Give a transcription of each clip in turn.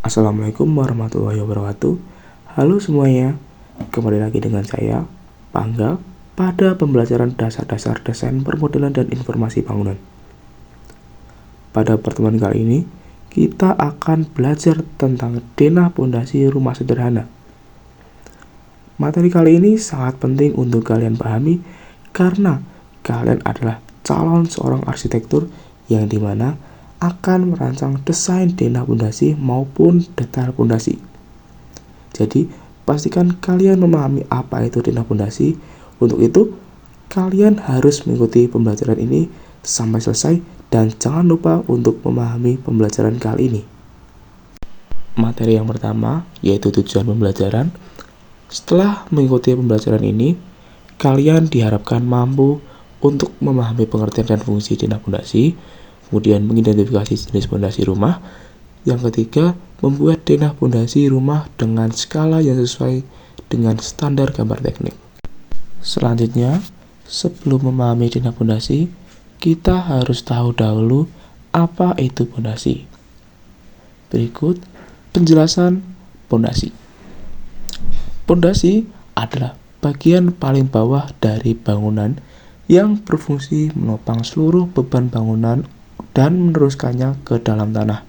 Assalamualaikum warahmatullahi wabarakatuh. Halo semuanya, kembali lagi dengan saya, Pangga, pada pembelajaran dasar-dasar desain permodelan dan informasi bangunan. Pada pertemuan kali ini, kita akan belajar tentang denah pondasi rumah sederhana. Materi kali ini sangat penting untuk kalian pahami karena kalian adalah calon seorang arsitektur yang dimana akan merancang desain denah pondasi maupun detail pondasi. Jadi, pastikan kalian memahami apa itu denah pondasi. Untuk itu, kalian harus mengikuti pembelajaran ini sampai selesai dan jangan lupa untuk memahami pembelajaran kali ini. Materi yang pertama yaitu tujuan pembelajaran. Setelah mengikuti pembelajaran ini, kalian diharapkan mampu untuk memahami pengertian dan fungsi denah pondasi, kemudian mengidentifikasi jenis pondasi rumah. Yang ketiga, membuat denah pondasi rumah dengan skala yang sesuai dengan standar gambar teknik. Selanjutnya, sebelum memahami denah pondasi, kita harus tahu dahulu apa itu pondasi. Berikut penjelasan pondasi. Pondasi adalah bagian paling bawah dari bangunan yang berfungsi menopang seluruh beban bangunan dan meneruskannya ke dalam tanah.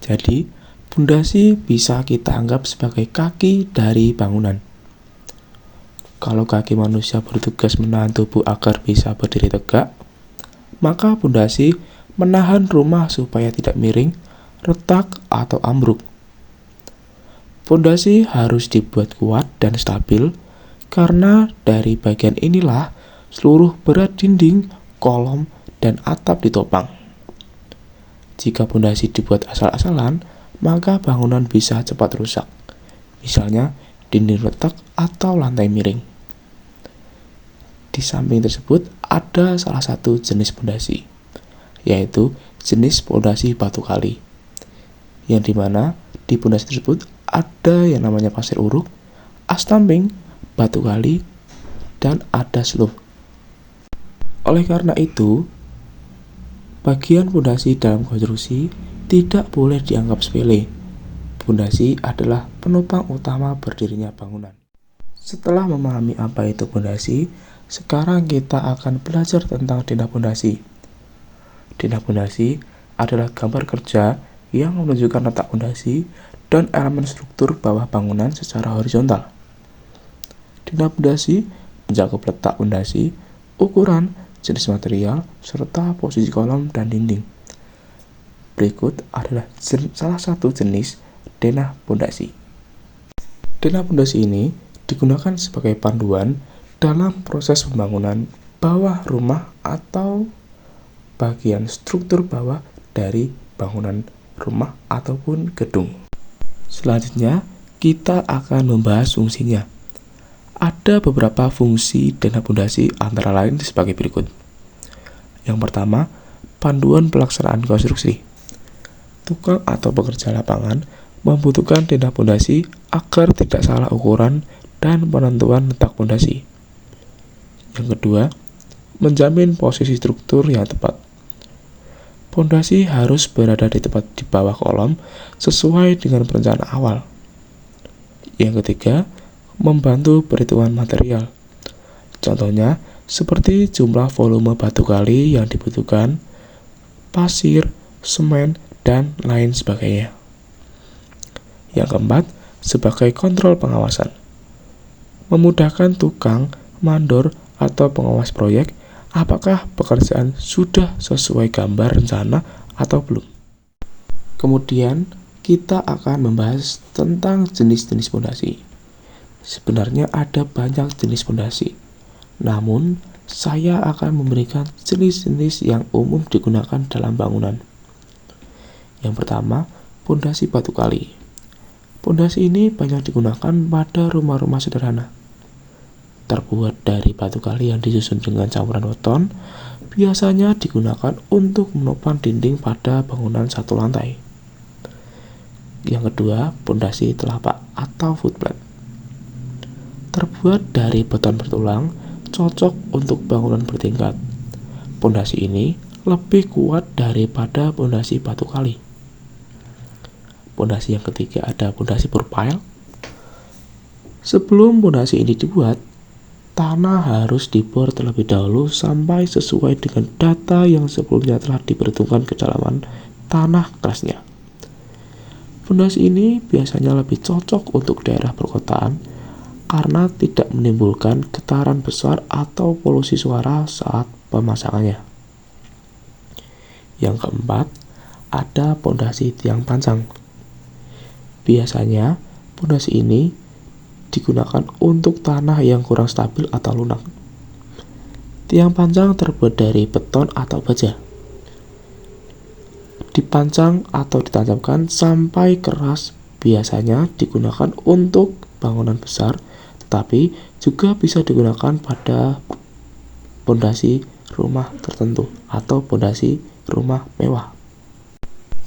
Jadi, pondasi bisa kita anggap sebagai kaki dari bangunan. Kalau kaki manusia bertugas menahan tubuh agar bisa berdiri tegak, maka pondasi menahan rumah supaya tidak miring, retak, atau ambruk. Pondasi harus dibuat kuat dan stabil karena dari bagian inilah seluruh berat dinding, kolom, dan atap ditopang. Jika pondasi dibuat asal-asalan, maka bangunan bisa cepat rusak. Misalnya, dinding retak atau lantai miring. Di samping tersebut, ada salah satu jenis pondasi, yaitu jenis pondasi batu kali. Yang dimana di pondasi tersebut ada yang namanya pasir uruk, astamping, batu kali, dan ada slope. Oleh karena itu, bagian pondasi dalam konstruksi tidak boleh dianggap sepele. Pondasi adalah penopang utama berdirinya bangunan. Setelah memahami apa itu pondasi, sekarang kita akan belajar tentang denah pondasi. Denah pondasi adalah gambar kerja yang menunjukkan letak pondasi dan elemen struktur bawah bangunan secara horizontal. Denah pondasi mencakup letak pondasi, ukuran, jenis material, serta posisi kolom dan dinding. Berikut adalah salah satu jenis denah pondasi. Denah pondasi ini digunakan sebagai panduan dalam proses pembangunan bawah rumah atau bagian struktur bawah dari bangunan rumah ataupun gedung. Selanjutnya, kita akan membahas fungsinya. Ada beberapa fungsi denah pondasi antara lain sebagai berikut. Yang pertama, panduan pelaksanaan konstruksi. Tukang atau pekerja lapangan membutuhkan denah pondasi agar tidak salah ukuran dan penentuan letak pondasi. Yang kedua, menjamin posisi struktur yang tepat. Pondasi harus berada di tepat di bawah kolom sesuai dengan perencanaan awal. Yang ketiga, membantu perhitungan material. Contohnya, seperti jumlah volume batu kali yang dibutuhkan, pasir, semen, dan lain sebagainya. Yang keempat, sebagai kontrol pengawasan. Memudahkan tukang, mandor, atau pengawas proyek apakah pekerjaan sudah sesuai gambar rencana atau belum. Kemudian, kita akan membahas tentang jenis-jenis pondasi. Sebenarnya ada banyak jenis pondasi, namun saya akan memberikan jenis-jenis yang umum digunakan dalam bangunan. Yang pertama, pondasi batu kali. Pondasi ini banyak digunakan pada rumah-rumah sederhana. Terbuat dari batu kali yang disusun dengan campuran beton, biasanya digunakan untuk menopang dinding pada bangunan satu lantai. Yang kedua, pondasi telapak atau footplate. Terbuat dari beton bertulang, cocok untuk bangunan bertingkat. Pondasi ini lebih kuat daripada pondasi batu kali. Pondasi yang ketiga ada pondasi profile. Sebelum pondasi ini dibuat, tanah harus dibor terlebih dahulu sampai sesuai dengan data yang sebelumnya telah diperhitungkan kedalaman tanah kerasnya. Pondasi ini biasanya lebih cocok untuk daerah perkotaan karena tidak menimbulkan getaran besar atau polusi suara saat pemasangannya. Yang keempat, ada pondasi tiang pancang. Biasanya, pondasi ini digunakan untuk tanah yang kurang stabil atau lunak. Tiang pancang terbuat dari beton atau baja. Dipancang atau ditancapkan sampai keras, biasanya digunakan untuk bangunan besar, tetapi juga bisa digunakan pada pondasi rumah tertentu atau pondasi rumah mewah.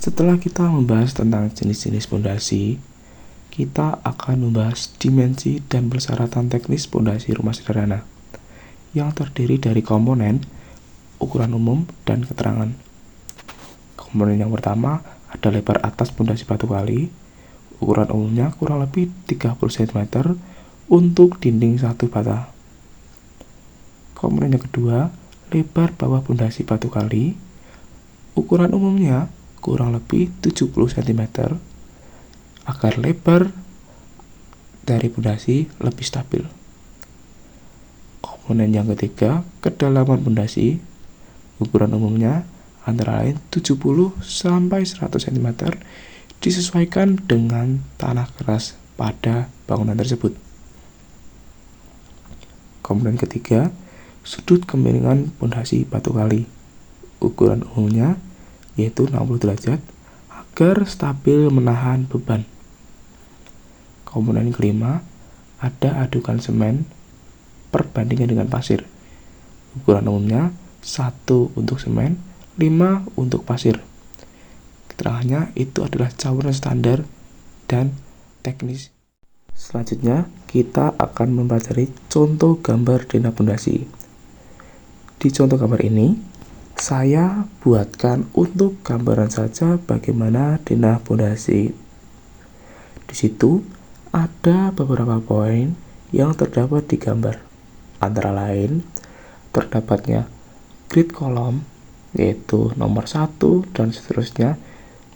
Setelah kita membahas tentang jenis-jenis pondasi, kita akan membahas dimensi dan persyaratan teknis pondasi rumah sederhana yang terdiri dari komponen, ukuran umum, dan keterangan. Komponen yang pertama ada lebar atas pondasi batu kali. Ukuran umumnya kurang lebih 30 cm untuk dinding satu bata. Komponen yang kedua, lebar bawah pondasi batu kali. Ukuran umumnya kurang lebih 70 cm agar lebar dari pondasi lebih stabil. Komponen yang ketiga, kedalaman pondasi. Ukuran umumnya antara lain 70 sampai 100 cm disesuaikan dengan tanah keras pada bangunan tersebut. Komponen ketiga, sudut kemiringan pondasi batu kali. Ukuran umumnya yaitu 60 derajat agar stabil menahan beban. Komponen kelima, ada adukan semen perbandingan dengan pasir. Ukuran umumnya 1 untuk semen, 5 untuk pasir. Keterangannya itu adalah campuran standar dan teknis. Selanjutnya, kita akan mempelajari contoh gambar denah pondasi. Di contoh gambar ini, saya buatkan untuk gambaran saja bagaimana denah pondasi. Di situ ada beberapa poin yang terdapat di gambar. Antara lain, terdapatnya grid kolom, yaitu nomor 1 dan seterusnya,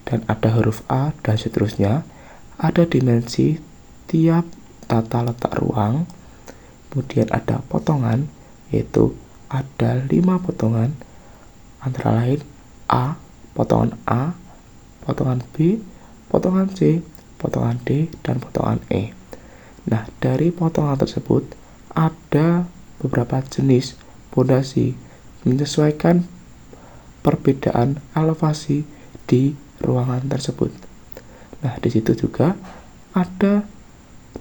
dan ada huruf A dan seterusnya. Ada dimensi tiap tata letak ruang, kemudian ada potongan, yaitu ada 5 potongan, antara lain A, potongan A, potongan B, potongan C, potongan D, dan potongan E. Nah, dari potongan tersebut ada beberapa jenis pondasi menyesuaikan perbedaan elevasi di ruangan tersebut. Nah, di situ juga ada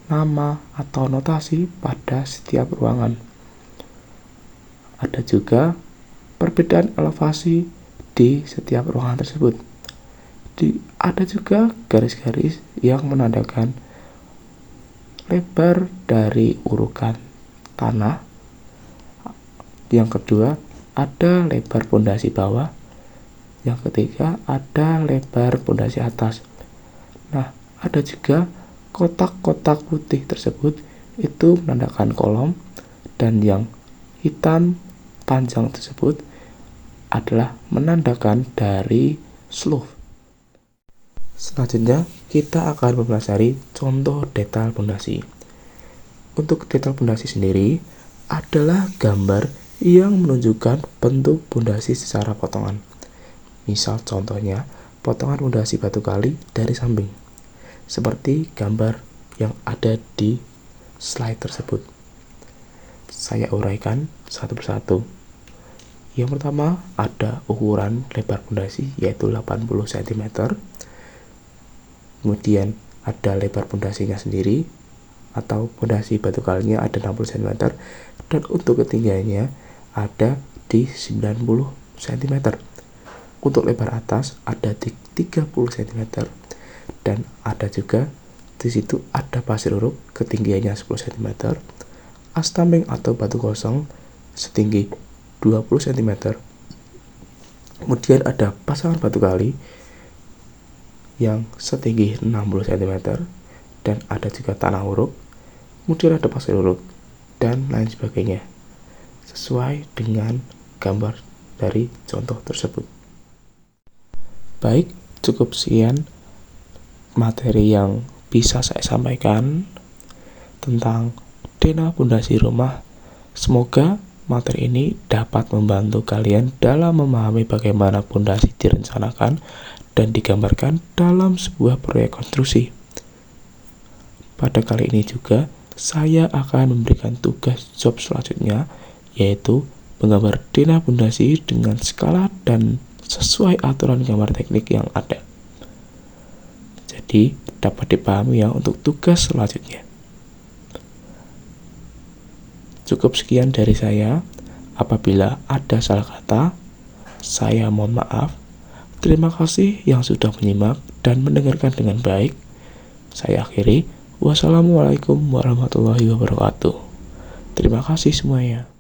nama atau notasi pada setiap ruangan. Ada juga perbedaan elevasi di setiap ruangan tersebut. Ada juga garis-garis yang menandakan lebar dari urukan tanah. Yang kedua, ada lebar pondasi bawah. Yang ketiga, ada lebar pondasi atas. Nah, ada juga kotak-kotak putih tersebut itu menandakan kolom, dan yang hitam panjang tersebut adalah menandakan dari slope. Selanjutnya, kita akan mempelajari contoh detail pondasi. Untuk detail pondasi sendiri adalah gambar yang menunjukkan bentuk pondasi secara potongan. Misal contohnya, potongan pondasi batu kali dari samping, seperti gambar yang ada di slide tersebut. Saya uraikan satu persatu. Yang pertama, ada ukuran lebar pondasi yaitu 80 cm. Kemudian ada lebar pondasinya sendiri atau pondasi batu kalinya ada 60 cm, dan untuk ketinggiannya ada di 90 cm. Untuk lebar atas ada di 30 cm dan ada juga di situ ada pasir uruk ketinggiannya 10 cm, astamping atau batu kosong setinggi 20 cm. Kemudian ada pasangan batu kali yang setinggi 60 cm, dan ada juga tanah uruk, kemudian ada pasir uruk, dan lain sebagainya, sesuai dengan gambar dari contoh tersebut. Baik, cukup sekian materi yang bisa saya sampaikan tentang Dena Pondasi Rumah. Semoga materi ini dapat membantu kalian dalam memahami bagaimana pondasi direncanakan dan digambarkan dalam sebuah proyek konstruksi. Pada kali ini juga saya akan memberikan tugas job selanjutnya, yaitu menggambar Dena Pondasi dengan skala dan sesuai aturan gambar teknik yang ada. Jadi dapat dipahami ya untuk tugas selanjutnya. Cukup sekian dari saya. Apabila ada salah kata, saya mohon maaf. Terima kasih yang sudah menyimak dan mendengarkan dengan baik. Saya akhiri. Wassalamualaikum warahmatullahi wabarakatuh. Terima kasih semuanya.